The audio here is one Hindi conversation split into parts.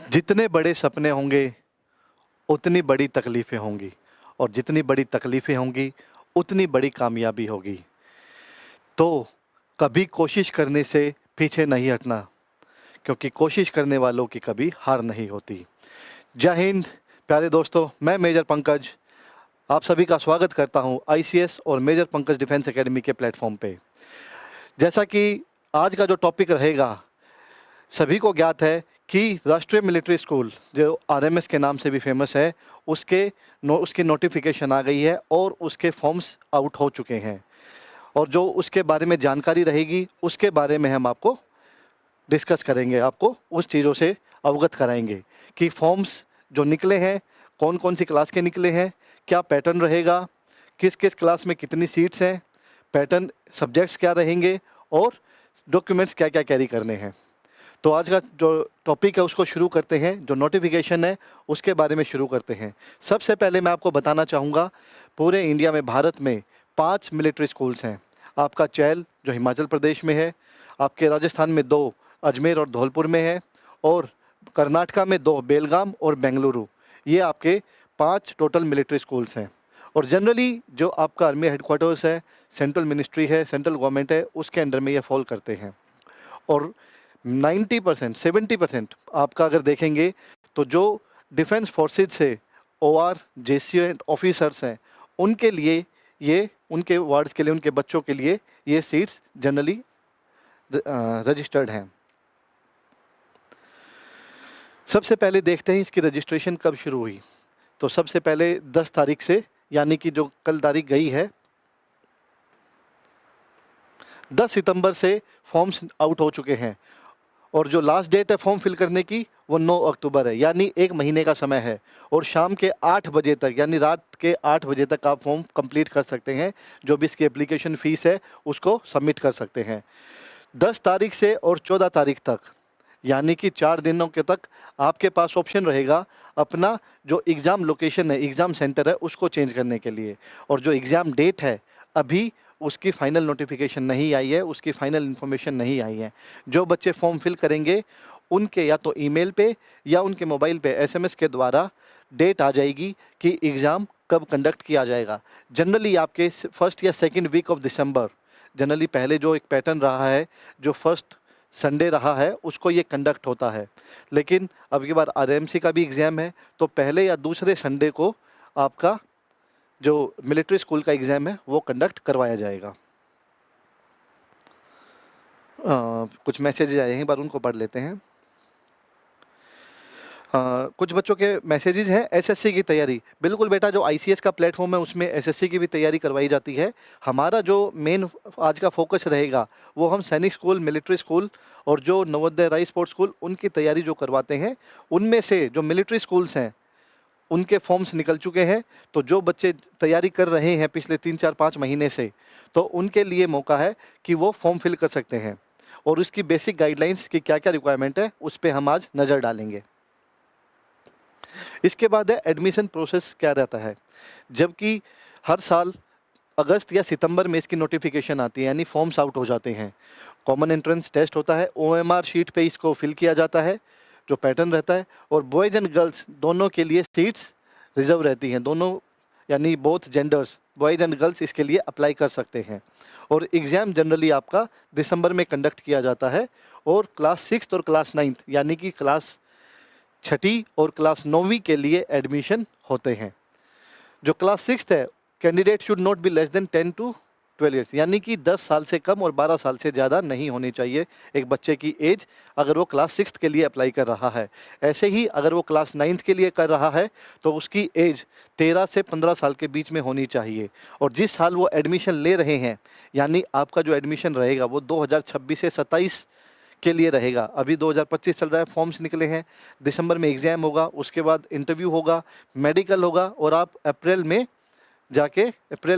जितने बड़े सपने होंगे उतनी बड़ी तकलीफ़ें होंगी और जितनी बड़ी तकलीफ़ें होंगी उतनी बड़ी कामयाबी होगी। तो कभी कोशिश करने से पीछे नहीं हटना, क्योंकि कोशिश करने वालों की कभी हार नहीं होती। जय हिंद प्यारे दोस्तों, मैं मेजर पंकज आप सभी का स्वागत करता हूं आईसीएस और मेजर पंकज डिफेंस एकेडमी के प्लेटफॉर्म पे। जैसा कि आज का जो टॉपिक रहेगा, सभी को ज्ञात है कि राष्ट्रीय मिलिट्री स्कूल जो आरएमएस के नाम से भी फेमस है, उसकी नोटिफिकेशन आ गई है और उसके फॉर्म्स आउट हो चुके हैं। और जो उसके बारे में जानकारी रहेगी उसके बारे में हम आपको डिस्कस करेंगे, आपको उस चीज़ों से अवगत कराएंगे कि फॉर्म्स जो निकले हैं कौन कौन सी क्लास के निकले हैं, क्या पैटर्न रहेगा, किस किस क्लास में कितनी सीट्स हैं, पैटर्न सब्जेक्ट्स क्या रहेंगे और डॉक्यूमेंट्स क्या क्या कैरी करने हैं। तो आज का जो टॉपिक है उसको शुरू करते हैं। जो नोटिफिकेशन है उसके बारे में शुरू करते हैं। सबसे पहले मैं आपको बताना चाहूँगा, पूरे इंडिया में भारत में 5 मिलिट्री स्कूल्स हैं। आपका चैल जो हिमाचल प्रदेश में है, आपके राजस्थान में 2 अजमेर और धौलपुर में है, और कर्नाटका में 2 बेलगाम और बेंगलुरु। ये आपके 5 टोटल मिलिट्री स्कूल्स हैं। और जनरली जो आपका आर्मी हेडक्वार्टर्स है, सेंट्रल मिनिस्ट्री है, सेंट्रल गवर्नमेंट है, उसके अंडर में ये फॉल करते हैं। और 90% 70% आपका अगर देखेंगे तो जो डिफेंस फोर्सेज से ओआर जेसीओ ऑफिसर्स हैं, उनके लिए ये, उनके वार्ड्स के लिए, उनके बच्चों के लिए ये सीट्स जनरली रजिस्टर्ड हैं। सबसे पहले देखते हैं इसकी रजिस्ट्रेशन कब शुरू हुई। तो सबसे पहले 10 तारीख से, यानी कि जो कल तारीख गई है, 10 सितंबर से फॉर्म्स आउट हो चुके हैं। और जो लास्ट डेट है फॉर्म फिल करने की वो 9 अक्टूबर है, यानी 1 महीने का समय है। और शाम के 8 बजे तक, यानी रात के 8 बजे तक आप फॉर्म कंप्लीट कर सकते हैं। जो भी इसकी एप्लीकेशन फ़ीस है उसको सबमिट कर सकते हैं। 10 तारीख से और 14 तारीख तक, यानी कि 4 दिनों के तक आपके पास ऑप्शन रहेगा अपना जो एग्ज़ाम लोकेशन है, एग्ज़ाम सेंटर है, उसको चेंज करने के लिए। और जो एग्ज़ाम डेट है अभी उसकी फ़ाइनल नोटिफिकेशन नहीं आई है, उसकी फ़ाइनल इन्फॉर्मेशन नहीं आई है। जो बच्चे फॉर्म फिल करेंगे उनके या तो ईमेल पे या उनके मोबाइल पे एसएमएस के द्वारा डेट आ जाएगी कि एग्ज़ाम कब कंडक्ट किया जाएगा। जनरली आपके फर्स्ट या second week of December, generally पहले जो एक पैटर्न रहा है, जो फर्स्ट संडे रहा है उसको ये कंडक्ट होता है। लेकिन अब की बार आरएमसी का भी एग्ज़ाम है, तो पहले या दूसरे संडे को आपका जो मिलिट्री स्कूल का एग्ज़ाम है वो कंडक्ट करवाया जाएगा। कुछ मैसेजेज आए हैं, एक बार उनको पढ़ लेते हैं। कुछ बच्चों के मैसेजेस हैं, एसएससी की तैयारी। बिल्कुल बेटा, जो आईसीएस का प्लेटफॉर्म है उसमें एसएससी की भी तैयारी करवाई जाती है। हमारा जो मेन आज का फोकस रहेगा वो हम सैनिक स्कूल, मिलिट्री स्कूल और जो नवोदय राय स्पोर्ट्स स्कूल, उनकी तैयारी जो करवाते हैं। उनमें से जो मिलिट्री स्कूल्स हैं उनके फॉर्म्स निकल चुके हैं। तो जो बच्चे तैयारी कर रहे हैं पिछले 3-4-5 महीने से, तो उनके लिए मौका है कि वो फॉर्म फिल कर सकते हैं। और उसकी बेसिक गाइडलाइंस की क्या क्या रिक्वायरमेंट है उस पर हम आज नज़र डालेंगे। इसके बाद है एडमिशन प्रोसेस क्या रहता है। जबकि हर साल अगस्त या सितंबर में इसकी नोटिफिकेशन आती है, यानी फॉर्म्स आउट हो जाते हैं। कॉमन एंट्रेंस टेस्ट होता है, ओएमआर शीट पे इसको फिल किया जाता है, जो पैटर्न रहता है। और बॉयज़ एंड गर्ल्स दोनों के लिए सीट्स रिजर्व रहती हैं। दोनों, यानी both genders, boys and girls, इसके लिए अप्लाई कर सकते हैं। और एग्ज़ाम जनरली आपका दिसंबर में कंडक्ट किया जाता है। और क्लास 6 और क्लास 9, यानी कि क्लास 6ठी और क्लास 9वीं के लिए एडमिशन होते हैं। जो क्लास 6 है, candidate should not be less than 10 to 12 years, यानी कि 10 साल से कम और 12 साल से ज़्यादा नहीं होनी चाहिए एक बच्चे की एज, अगर वो क्लास 6 के लिए अप्लाई कर रहा है। ऐसे ही अगर वो क्लास 9th के लिए कर रहा है तो उसकी एज 13 से 15 साल के बीच में होनी चाहिए। और जिस साल वो एडमिशन ले रहे हैं, यानी आपका जो एडमिशन रहेगा वो 2026 से 27 के लिए रहेगा। अभी 2025 चल रहा है, फॉर्म्स निकले हैं, दिसंबर में एग्ज़ाम होगा, उसके बाद इंटरव्यू होगा, मेडिकल होगा, और आप अप्रैल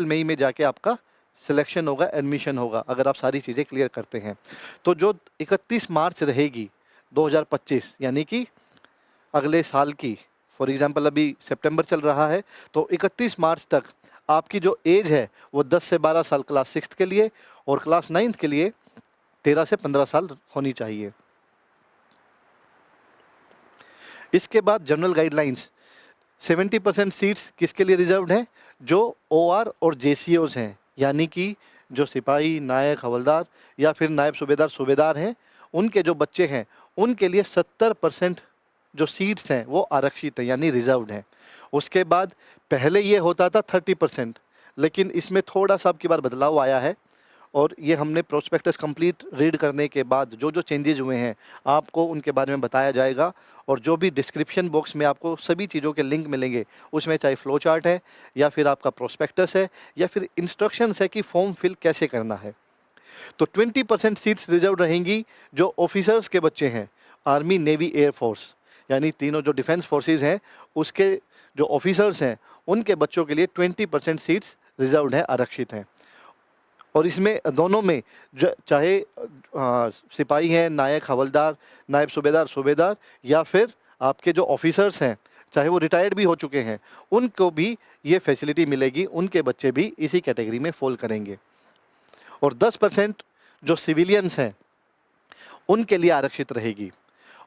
मई में जाके आपका सिलेक्शन होगा, एडमिशन होगा, अगर आप सारी चीज़ें क्लियर करते हैं। तो जो 31 मार्च रहेगी 2025, यानी कि अगले साल की, फॉर एग्ज़ाम्पल अभी सितंबर चल रहा है, तो 31 मार्च तक आपकी जो एज है वो 10 से 12 साल क्लास 6 के लिए, और क्लास 9th के लिए 13 से 15 साल होनी चाहिए। इसके बाद जनरल गाइडलाइंस, 70% सीट्स किसके लिए रिजर्व्ड हैं? जो ओआर और जेसीओज हैं, यानी कि जो सिपाही, नायक, हवलदार या फिर नायब सूबेदार, सूबेदार हैं, उनके जो बच्चे हैं, उनके लिए 70% जो सीट्स हैं वो आरक्षित हैं, यानी रिजर्व्ड हैं। उसके बाद पहले ये होता था 30%, लेकिन इसमें थोड़ा सा अब की बार बदलाव आया है, और ये हमने प्रोस्पेक्टस कंप्लीट रीड करने के बाद जो जो चेंजेज हुए हैं आपको उनके बारे में बताया जाएगा। और जो भी डिस्क्रिप्शन बॉक्स में आपको सभी चीज़ों के लिंक मिलेंगे, उसमें चाहे फ्लो चार्ट है या फिर आपका प्रोस्पेक्टस है या फिर इंस्ट्रक्शंस है कि फॉर्म फिल कैसे करना है। तो 20% सीट्स रिजर्व रहेंगी जो ऑफिसर्स के बच्चे हैं, आर्मी, नेवी, एयरफोर्स, यानी तीनों जो डिफेंस फोर्सेज हैं उसके जो ऑफिसर्स हैं उनके बच्चों के लिए 20% सीट्स रिजर्व्ड हैं, आरक्षित हैं। और इसमें दोनों में चाहे सिपाही हैं, नायक, हवलदार, नायब सूबेदार, सूबेदार, या फिर आपके जो ऑफिसर्स हैं चाहे वो रिटायर्ड भी हो चुके हैं, उनको भी ये फैसिलिटी मिलेगी, उनके बच्चे भी इसी कैटेगरी में फॉल करेंगे। और 10% जो सिविलियंस हैं उनके लिए आरक्षित रहेगी।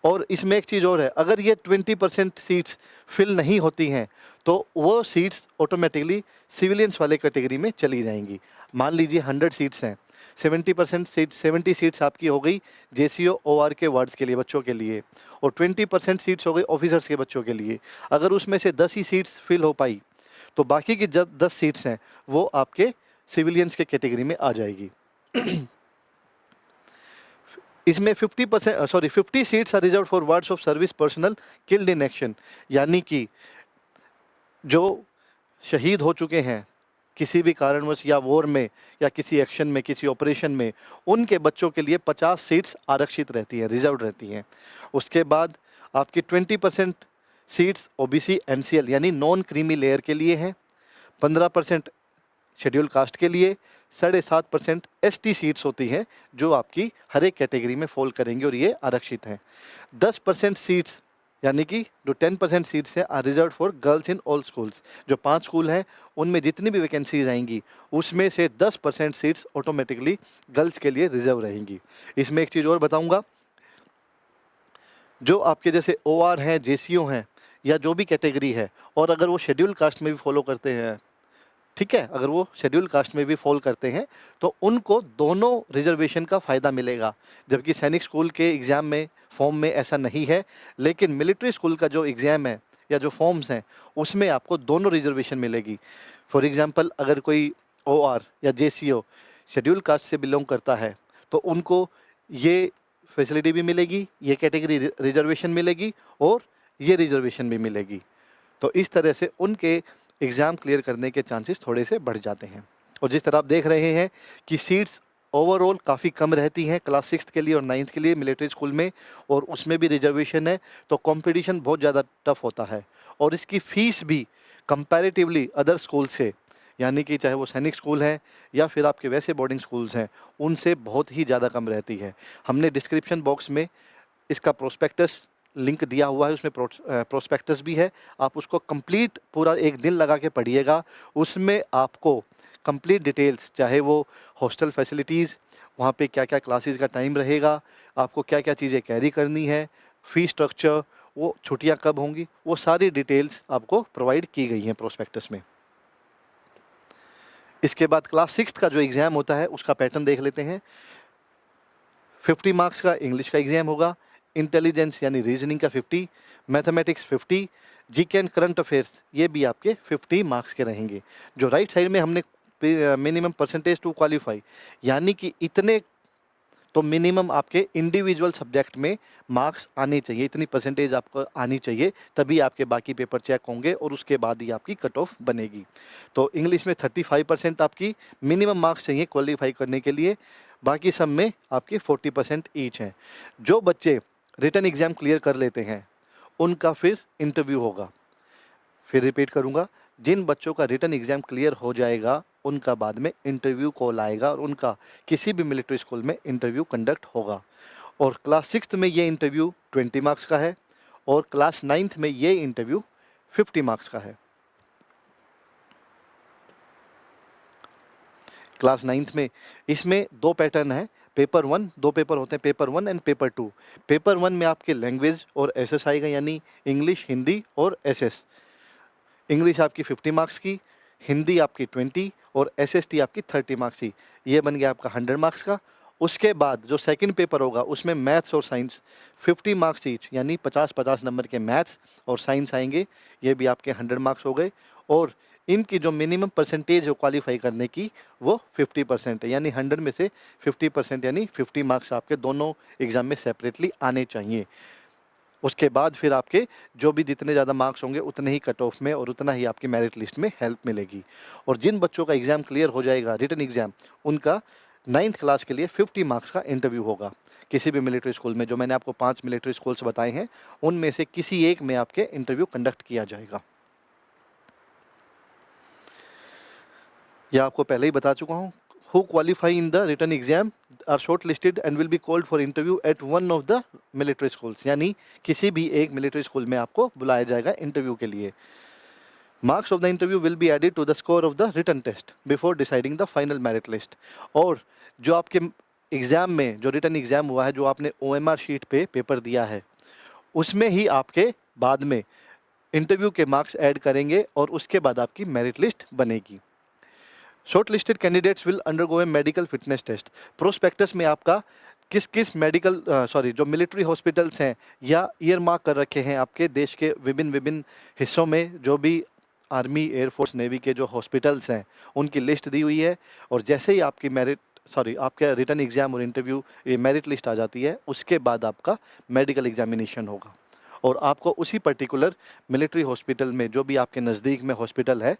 और इसमें एक चीज़ और है, अगर ये 20% सीट्स फिल नहीं होती हैं तो वो सीट्स ऑटोमेटिकली सिविलियंस वाले कैटेगरी में चली जाएंगी। मान लीजिए 100 सीट्स हैं, 70% सीट 70 सीट्स आपकी हो गई जेसीओ ओआर के वार्ड्स के लिए, बच्चों के लिए, और 20% सीट्स हो गई ऑफिसर्स के बच्चों के लिए। अगर उसमें से 10 ही सीट्स फिल हो पाई तो बाकी की 10 सीट्स हैं वो आपके सिविलियंस के कैटेगरी में आ जाएगी। इसमें 50 seats are reserve for wards of service personnel killed in action, यानी कि जो शहीद हो चुके हैं किसी भी कारणवश या वॉर में या किसी एक्शन में, किसी ऑपरेशन में, उनके बच्चों के लिए 50 सीट्स आरक्षित रहती हैं, रिजर्व रहती हैं। उसके बाद आपकी 20% सीट्स ओबीसी एनसीएल यानी नॉन क्रीमी लेयर के लिए हैं, 15% शेड्यूल कास्ट के लिए, 7.5% एसटी सीट्स होती हैं जो आपकी हर एक कैटेगरी में फॉल करेंगी और ये आरक्षित हैं। 10% सीट्स यानी कि जो 10% सीट्स हैं are reserve for girls in all schools, जो 5 स्कूल हैं उनमें जितनी भी वैकेंसीज आएंगी उसमें से 10% सीट्स ऑटोमेटिकली गर्ल्स के लिए रिजर्व रहेंगी। इसमें एक चीज़ और बताऊंगा, जो आपके जैसे ओआर हैं, जेसीओ हैं या जो भी कैटेगरी है, और अगर वो शेड्यूल कास्ट में भी फॉलो करते हैं, ठीक है, अगर वो शेड्यूल कास्ट में भी फॉल करते हैं तो उनको दोनों रिजर्वेशन का फ़ायदा मिलेगा। जबकि सैनिक स्कूल के एग्ज़ाम में फॉर्म में ऐसा नहीं है, लेकिन मिलिट्री स्कूल का जो एग्ज़ाम है या जो फॉर्म्स हैं उसमें आपको दोनों रिजर्वेशन मिलेगी। फॉर एग्ज़ाम्पल अगर कोई ओआर या जेसीओ शेड्यूल कास्ट से बिलोंग करता है तो उनको ये फैसिलिटी भी मिलेगी, ये कैटेगरी रिजर्वेशन मिलेगी और ये रिजर्वेशन भी मिलेगी। तो इस तरह से उनके एग्ज़ाम क्लियर करने के चांसेस थोड़े से बढ़ जाते हैं। और जिस तरह आप देख रहे हैं कि सीट्स ओवरऑल काफ़ी कम रहती हैं क्लास 6 के लिए और 9th के लिए मिलिट्री स्कूल में, और उसमें भी रिजर्वेशन है, तो कंपटीशन बहुत ज़्यादा टफ होता है। और इसकी फ़ीस भी कंपैरेटिवली अदर स्कूल से, यानी कि चाहे वो सैनिक स्कूल हैं या फिर आपके वैसे बोर्डिंग स्कूल्स हैं, उनसे बहुत ही ज़्यादा कम रहती है। हमने डिस्क्रिप्शन बॉक्स में इसका प्रोस्पेक्टस लिंक दिया हुआ है, उसमें प्रोस्पेक्टस भी है, आप उसको कंप्लीट पूरा एक दिन लगा के पढ़िएगा। उसमें आपको कंप्लीट डिटेल्स, चाहे वो हॉस्टल फैसिलिटीज़, वहाँ पे क्या क्या क्लासेस का टाइम रहेगा, आपको क्या क्या चीज़ें कैरी करनी है, फ़ी स्ट्रक्चर, वो छुट्टियाँ कब होंगी, वो सारी डिटेल्स आपको प्रोवाइड की गई हैं प्रोस्पेक्टस में। इसके बाद क्लास 6 का जो एग्ज़ाम होता है उसका पैटर्न देख लेते हैं। 50 मार्क्स का इंग्लिश का एग्ज़ाम होगा, इंटेलिजेंस यानी रीजनिंग का 50, mathematics 50, GK and current affairs ये भी आपके 50 मार्क्स के रहेंगे। जो राइट साइड में हमने मिनिमम परसेंटेज टू क्वालिफाई, यानी कि इतने तो मिनिमम आपके इंडिविजुअल सब्जेक्ट में मार्क्स आने चाहिए, इतनी परसेंटेज आपको आनी चाहिए, तभी आपके बाकी पेपर चेक होंगे और उसके बाद ही आपकी कट ऑफ बनेगी। तो इंग्लिश में 35% आपकी मिनिमम मार्क्स चाहिए क्वालिफाई करने के लिए, बाकी सब में आपके 40% ईच हैं। जो बच्चे रिटन एग्ज़ाम क्लियर कर लेते हैं उनका फिर इंटरव्यू होगा। फिर रिपीट करूँगा, जिन बच्चों का रिटन एग्ज़ाम क्लियर हो जाएगा उनका बाद में इंटरव्यू कॉल आएगा और उनका किसी भी मिलिट्री स्कूल में इंटरव्यू कंडक्ट होगा। और क्लास 6 में ये इंटरव्यू 20 मार्क्स का है और क्लास 9th में ये इंटरव्यू 50 मार्क्स का है। क्लास 9th में इसमें 2 पैटर्न है। पेपर 1, 2 पेपर होते हैं, पेपर 1 एंड पेपर 2। पेपर 1 में आपके लैंग्वेज और एसएस आएगा, यानी इंग्लिश, हिंदी और एसएस। इंग्लिश आपकी 50 मार्क्स की, हिंदी आपकी 20 और एसएसटी आपकी 30 मार्क्स की। ये बन गया आपका 100 मार्क्स का। उसके बाद जो सेकंड पेपर होगा उसमें मैथ्स और साइंस 50 मार्क्स ईच, यानी 50-50 नंबर के मैथ्स और साइंस आएंगे। ये भी आपके 100 मार्क्स हो गए। और इनकी जो मिनिमम परसेंटेज है क्वालिफाई करने की वो 50% है, यानी 100 में से 50% यानी 50 मार्क्स आपके दोनों एग्ज़ाम में सेपरेटली आने चाहिए। उसके बाद फिर आपके जो भी जितने ज़्यादा मार्क्स होंगे उतने ही कट ऑफ में और उतना ही आपकी मेरिट लिस्ट में हेल्प मिलेगी। और जिन बच्चों का एग्ज़ाम क्लियर हो जाएगा, रिटन एग्ज़ाम, उनका 9th क्लास के लिए 50 मार्क्स का इंटरव्यू होगा किसी भी मिलिट्री स्कूल में। जो मैंने आपको 5 मिलिट्री स्कूल्स बताए हैं उनमें से किसी एक में आपके इंटरव्यू कंडक्ट किया जाएगा। यह आपको पहले ही बता चुका हूँ। Who qualify in the written exam are shortlisted and will be called for interview at one of the military schools, यानी किसी भी एक मिलिट्री स्कूल में आपको बुलाया जाएगा इंटरव्यू के लिए। Marks of the interview will be added to the score of the written test before deciding the final merit list. और जो आपके एग्ज़ाम में जो रिटन एग्ज़ाम हुआ है, जो आपने OMR शीट पे पेपर दिया है, उसमें ही आपके बाद में इंटरव्यू के मार्क्स ऐड करेंगे और उसके बाद आपकी मेरिट लिस्ट बनेगी। Shortlisted candidates will undergo a medical fitness test. Prospectus में आपका किस किस मेडिकल जो मिलिट्री हॉस्पिटल्स हैं या ईयर मार्क कर रखे हैं आपके देश के विभिन्न हिस्सों में, जो भी आर्मी, एयरफोर्स, नेवी के जो हॉस्पिटल्स हैं उनकी लिस्ट दी हुई है। और जैसे ही आपकी आपका रिटन एग्ज़ाम और इंटरव्यू ये मेरिट लिस्ट आ जाती है, उसके बाद आपका मेडिकल एग्जामिनेशन होगा और आपको उसी पर्टिकुलर मिलिट्री हॉस्पिटल में, जो भी आपके नज़दीक में हॉस्पिटल है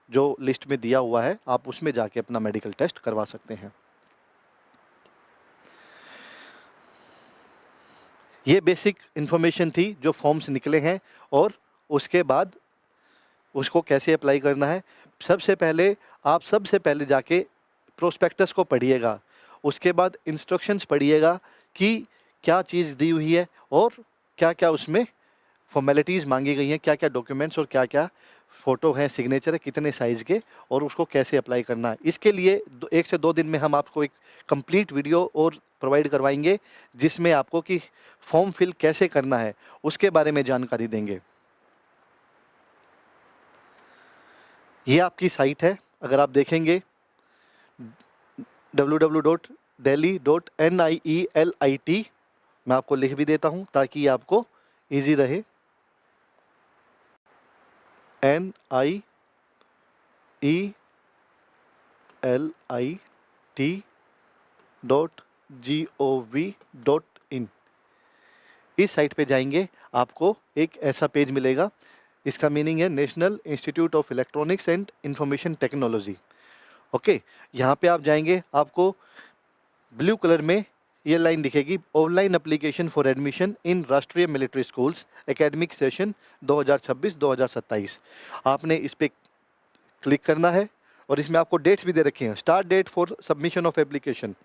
जो लिस्ट में दिया हुआ है, आप उसमें जाके अपना मेडिकल टेस्ट करवा सकते हैं। ये बेसिक इन्फॉर्मेशन थी जो फॉर्म्स निकले हैं और उसके बाद उसको कैसे अप्लाई करना है। सबसे पहले जाके प्रोस्पेक्टस को पढ़िएगा, उसके बाद इंस्ट्रक्शंस पढ़िएगा कि क्या चीज़ दी हुई है और क्या क्या उसमें फॉर्मेलिटीज़ मांगी गई हैं, क्या क्या डॉक्यूमेंट्स और क्या क्या फ़ोटो है, सिग्नेचर है, कितने साइज़ के, और उसको कैसे अप्लाई करना है। इसके लिए 1 से 2 दिन में हम आपको एक कंप्लीट वीडियो और प्रोवाइड करवाएंगे जिसमें आपको कि फॉर्म फिल कैसे करना है उसके बारे में जानकारी देंगे। ये आपकी साइट है, अगर आप देखेंगे www.delhi.nielt, मैं आपको लिख भी देता हूँ ताकि आपको ईजी रहे। NIELIT.gov.in, इस साइट पे जाएंगे आपको एक ऐसा पेज मिलेगा। इसका मीनिंग है national institute of electronics and information technology. Okay, यहाँ पे आप जाएंगे, आपको ब्लू कलर में ये लाइन दिखेगी, online application for admission in राष्ट्रीय मिलिट्री स्कूल्स एकेडमिक सेशन 2026-2027। आपने इस पर क्लिक करना है और इसमें आपको डेट्स भी दे रखे हैं। Start date for submission of application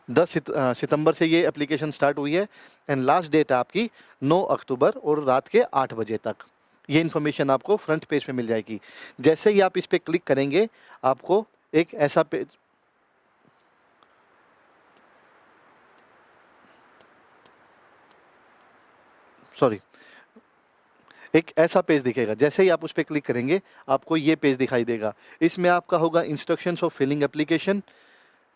10 सितंबर से ये एप्लीकेशन स्टार्ट हुई है एंड लास्ट डेट आपकी 9 अक्टूबर और रात के 8 बजे तक। ये इन्फॉर्मेशन आपको फ्रंट पेज पे मिल जाएगी। जैसे ही आप इस पर क्लिक करेंगे आपको एक ऐसा पेज एक ऐसा पेज दिखेगा। जैसे ही आप उस पर क्लिक करेंगे आपको ये पेज दिखाई देगा। इसमें आपका होगा instructions of filling application,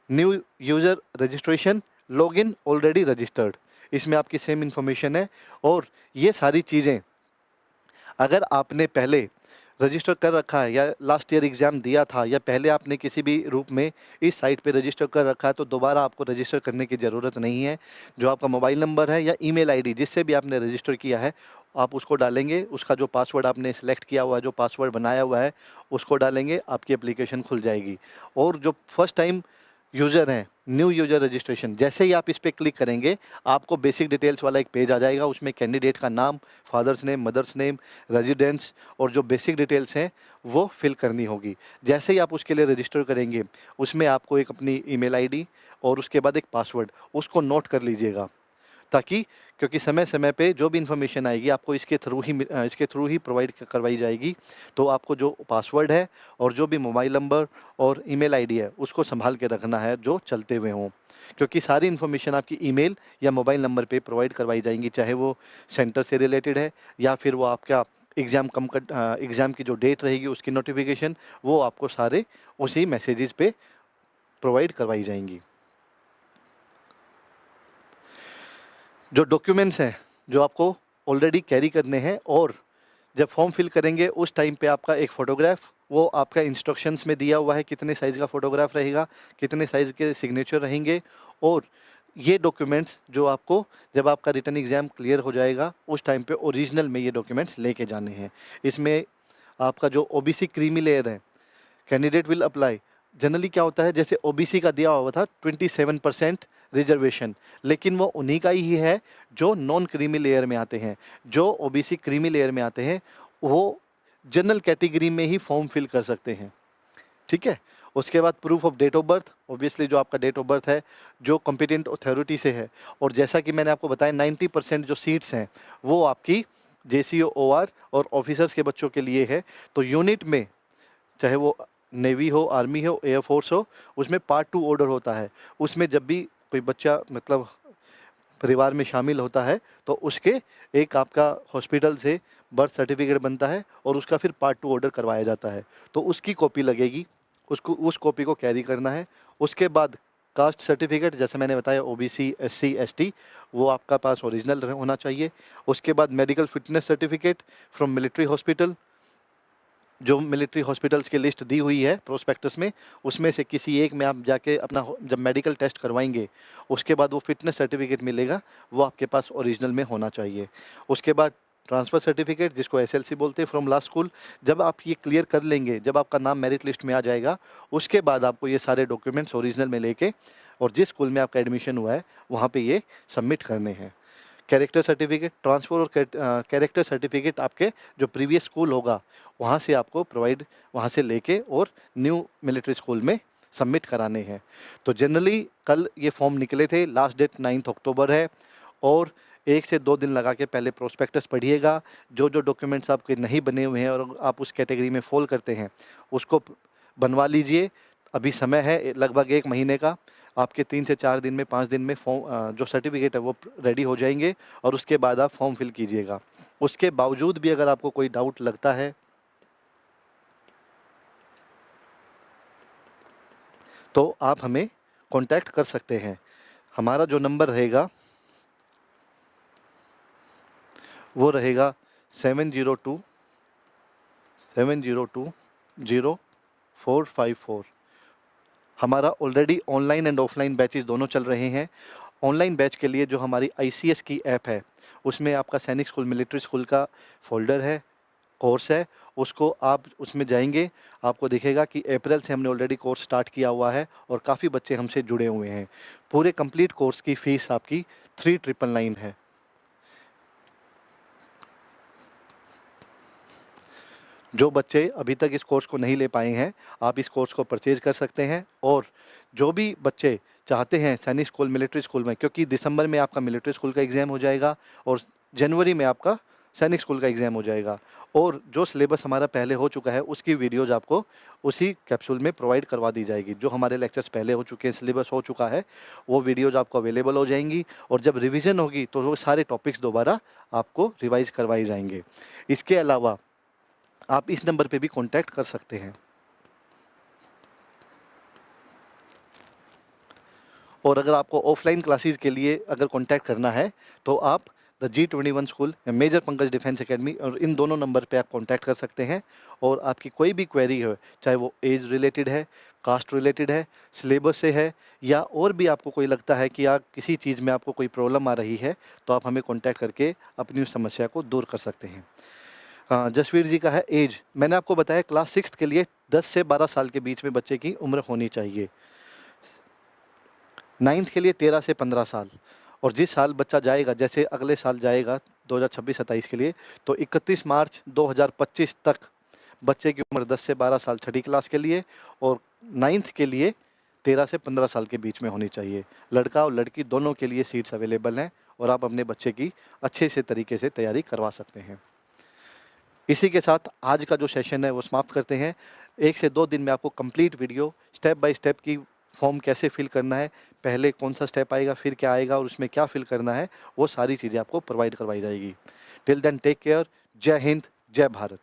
new user registration, login already registered. इसमें आपकी सेम इन्फॉर्मेशन है और ये सारी चीज़ें अगर आपने पहले रजिस्टर कर रखा है या लास्ट ईयर एग्ज़ाम दिया था या पहले आपने किसी भी रूप में इस साइट पे रजिस्टर कर रखा है तो दोबारा आपको रजिस्टर करने की ज़रूरत नहीं है। जो आपका मोबाइल नंबर है या ईमेल आईडी जिससे भी आपने रजिस्टर किया है आप उसको डालेंगे, उसका जो पासवर्ड आपने सिलेक्ट किया हुआ है, जो पासवर्ड बनाया हुआ है उसको डालेंगे, आपकी एप्लीकेशन खुल जाएगी। और जो फर्स्ट टाइम यूज़र हैं, न्यू यूज़र रजिस्ट्रेशन, जैसे ही आप इस पर क्लिक करेंगे आपको बेसिक डिटेल्स वाला एक पेज आ जाएगा। उसमें कैंडिडेट का नाम, father's name, mother's name, residence और जो बेसिक डिटेल्स हैं वो फिल करनी होगी। जैसे ही आप उसके लिए रजिस्टर करेंगे उसमें आपको एक अपनी ईमेल आईडी और उसके बाद एक पासवर्ड उसको नोट कर लीजिएगा, ताकि क्योंकि समय समय पे जो भी इन्फॉर्मेशन आएगी आपको इसके थ्रू ही प्रोवाइड करवाई जाएगी। तो आपको जो पासवर्ड है और जो भी मोबाइल नंबर और ईमेल आईडी है उसको संभाल के रखना है जो चलते हुए हों, क्योंकि सारी इन्फॉर्मेशन आपकी ईमेल या मोबाइल नंबर पे प्रोवाइड करवाई जाएंगी, चाहे वो सेंटर से रिलेटेड है या फिर वो आपका एग्ज़ाम की जो डेट रहेगी उसकी नोटिफिकेशन, वो आपको सारे उसी मैसेजेस पे प्रोवाइड करवाई जाएंगी। जो डॉक्यूमेंट्स हैं जो आपको ऑलरेडी कैरी करने हैं, और जब फॉर्म फिल करेंगे उस टाइम पे आपका एक फ़ोटोग्राफ, वो आपका इंस्ट्रक्शंस में दिया हुआ है कितने साइज़ का फ़ोटोग्राफ रहेगा, कितने साइज़ के सिग्नेचर रहेंगे। और ये डॉक्यूमेंट्स जो आपको जब आपका रिटन एग्ज़ाम क्लियर हो जाएगा उस टाइम पे ओरिजिनल में ये डॉक्यूमेंट्स लेके जाने हैं। इसमें आपका जो ओबीसी क्रीमी लेयर है, कैंडिडेट विल अप्लाई, जनरली क्या होता है जैसे ओबीसी का दिया हुआ था 27% रिजर्वेशन, लेकिन वो उन्हीं का ही है जो नॉन क्रीमी लेयर में आते हैं। जो ओबीसी क्रीमी लेयर में आते हैं वो जनरल कैटेगरी में ही फॉर्म फिल कर सकते हैं, ठीक है। उसके बाद proof of date of birth, obviously जो आपका डेट ऑफ बर्थ है जो कॉम्पिटेंट अथॉरिटी से है, और जैसा कि मैंने आपको बताया 90% जो सीट्स हैं वो आपकी जेसीओ ओआर और ऑफिसर्स के बच्चों के लिए है। तो यूनिट में चाहे वो नेवी हो, आर्मी हो, एयरफोर्स हो, उसमें पार्ट 2 ऑर्डर होता है। उसमें जब भी कोई बच्चा मतलब परिवार में शामिल होता है तो उसके एक आपका हॉस्पिटल से बर्थ सर्टिफिकेट बनता है और उसका फिर पार्ट 2 ऑर्डर करवाया जाता है, तो उसकी कॉपी लगेगी, उसको उस कॉपी को कैरी करना है। उसके बाद कास्ट सर्टिफिकेट, जैसे मैंने बताया ओबीसी, एससी, एसटी, वो आपका पास ओरिजिनल होना चाहिए। उसके बाद medical fitness certificate from military hospital, जो मिलिट्री हॉस्पिटल्स की लिस्ट दी हुई है प्रोस्पेक्टस में, उसमें से किसी एक में आप जाके अपना जब मेडिकल टेस्ट करवाएंगे उसके बाद वो फिटनेस सर्टिफिकेट मिलेगा, वो आपके पास ओरिजिनल में होना चाहिए। उसके बाद ट्रांसफ़र सर्टिफिकेट, जिसको एसएलसी बोलते हैं, फ्रॉम लास्ट स्कूल, जब आप ये क्लियर कर लेंगे, जब आपका नाम मेरिट लिस्ट में आ जाएगा उसके बाद आपको ये सारे डॉक्यूमेंट्स ओरिजिनल में लेके और जिस स्कूल में आपका एडमिशन हुआ है वहाँ पे ये सबमिट करने हैं। कैरेक्टर सर्टिफिकेट, ट्रांसफ़र और कैरेक्टर सर्टिफिकेट आपके जो प्रीवियस स्कूल होगा वहाँ से आपको प्रोवाइड, वहाँ से लेके और न्यू मिलिट्री स्कूल में सबमिट कराने हैं। तो जनरली कल ये फॉर्म निकले थे, लास्ट डेट 9 अक्टूबर है, और 1 से 2 दिन लगा के पहले प्रोस्पेक्टस पढ़िएगा। जो जो डॉक्यूमेंट्स आपके नहीं बने हुए हैं और आप उस कैटेगरी में फॉल करते हैं उसको बनवा लीजिए। अभी समय है लगभग 1 महीने का, आपके 3 से 4 दिन में, 5 दिन में फॉर्म जो सर्टिफिकेट है वो रेडी हो जाएंगे और उसके बाद आप फॉर्म फिल कीजिएगा। उसके बावजूद भी अगर आपको कोई डाउट लगता है तो आप हमें कांटेक्ट कर सकते हैं। हमारा जो नंबर रहेगा वो रहेगा 7027020454। हमारा already online and offline batches दोनों चल रहे हैं। ऑनलाइन बैच के लिए जो हमारी आईसीएस की ऐप है उसमें आपका सैनिक स्कूल, मिलिट्री स्कूल का फोल्डर है, कोर्स है, उसको आप उसमें जाएंगे, आपको दिखेगा कि अप्रैल से हमने ऑलरेडी कोर्स स्टार्ट किया हुआ है और काफ़ी बच्चे हमसे जुड़े हुए हैं। पूरे कंप्लीट कोर्स की फ़ीस आपकी 3999 है। जो बच्चे अभी तक इस कोर्स को नहीं ले पाए हैं आप इस कोर्स को परचेज कर सकते हैं। और जो भी बच्चे चाहते हैं सैनिक स्कूल, मिलिट्री स्कूल में, क्योंकि दिसंबर में आपका मिलिट्री स्कूल का एग्ज़ाम हो जाएगा और जनवरी में आपका सैनिक स्कूल का एग्ज़ाम हो जाएगा, और जो सिलेबस हमारा पहले हो चुका है उसकी वीडियोज़ आपको उसी कैप्सूल में प्रोवाइड करवा दी जाएगी। जो हमारे लेक्चर्स पहले हो चुके हैं, सिलेबस हो चुका है, वो वीडियोज़ आपको अवेलेबल हो जाएंगी, और जब रिवीजन होगी तो वो सारे टॉपिक्स दोबारा आपको रिवाइज़ करवाए जाएंगे। इसके अलावा आप इस नंबर पे भी कांटेक्ट कर सकते हैं। और अगर आपको ऑफलाइन क्लासेस के लिए अगर कांटेक्ट करना है तो आप द G21 स्कूल या मेजर पंकज डिफेंस एकेडमी, और इन दोनों नंबर पे आप कांटेक्ट कर सकते हैं। और आपकी कोई भी क्वेरी हो, चाहे वो एज रिलेटेड है, कास्ट रिलेटेड है, सिलेबस से है, या और भी आपको कोई लगता है कि आप किसी चीज़ में आपको कोई प्रॉब्लम आ रही है, तो आप हमें कॉन्टैक्ट करके अपनी उस समस्या को दूर कर सकते हैं। जसवीर जी का है एज, मैंने आपको बताया क्लास 6 के लिए 10 से 12 साल के बीच में बच्चे की उम्र होनी चाहिए। 9th के लिए 13 से 15 साल, और जिस साल बच्चा जाएगा, जैसे अगले साल जाएगा 2026-27 के लिए, तो 31 मार्च 2025 तक बच्चे की उम्र 10 से 12 साल छठी क्लास के लिए, और 9th के लिए 13 से 15 साल के बीच में होनी चाहिए। लड़का और लड़की दोनों के लिए सीट्स अवेलेबल हैं और आप अपने बच्चे की अच्छे से तरीके से तैयारी करवा सकते हैं। इसी के साथ आज का जो सेशन है वो समाप्त करते हैं। 1 से 2 दिन में आपको complete video step by step की फॉर्म कैसे फिल करना है, पहले कौन सा स्टेप आएगा, फिर क्या आएगा और उसमें क्या फिल करना है, वो सारी चीज़ें आपको प्रोवाइड करवाई जाएगी। Till then take care. जय हिंद, जय भारत।